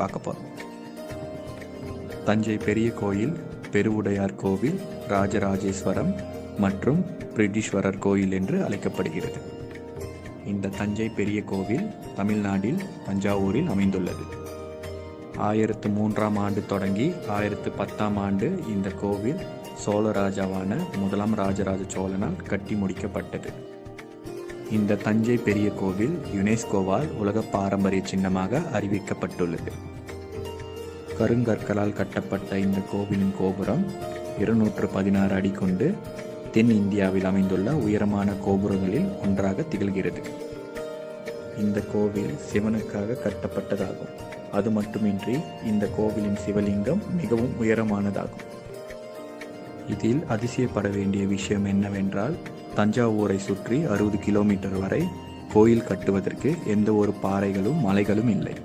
பார்க்க போகிறோம். தஞ்சை பெரிய கோயில், பெருவுடையார் கோவில், ராஜராஜேஸ்வரம் மற்றும் பிரிட்டிஷ்வரர் கோயில் என்று அழைக்கப்படுகிறது. இந்த தஞ்சை பெரிய கோவில் தமிழ்நாட்டில் தஞ்சாவூரில் அமைந்துள்ளது. 1003ஆம் ஆண்டு தொடங்கி 1010ஆம் ஆண்டு இந்த கோவில் சோழ ராஜாவான முதலாம் ராஜராஜ சோழனால் கட்டி முடிக்கப்பட்டது. இந்த தஞ்சை பெரிய கோவில் யுனெஸ்கோவால் உலக பாரம்பரிய சின்னமாக அறிவிக்கப்பட்டுள்ளது. கருங்கற்களால் கட்டப்பட்ட இந்த கோவிலின் கோபுரம் 216 அடி கொண்டு தென் இந்தியாவில் அமைந்துள்ள உயரமான கோபுரங்களில் ஒன்றாக திகழ்கிறது. இந்த கோவில் சிவனுக்காக கட்டப்பட்டதாகும். அது மட்டுமின்றி இந்த கோவிலின் சிவலிங்கம் மிகவும் உயரமானதாகும். இதில் அதிசயப்பட வேண்டிய விஷயம் என்னவென்றால், தஞ்சாவூரை சுற்றி 60 கிலோமீட்டர் வரை கோயில் கட்டுவதற்கு எந்த ஒரு பாறைகளும் மலைகளும் இல்லை.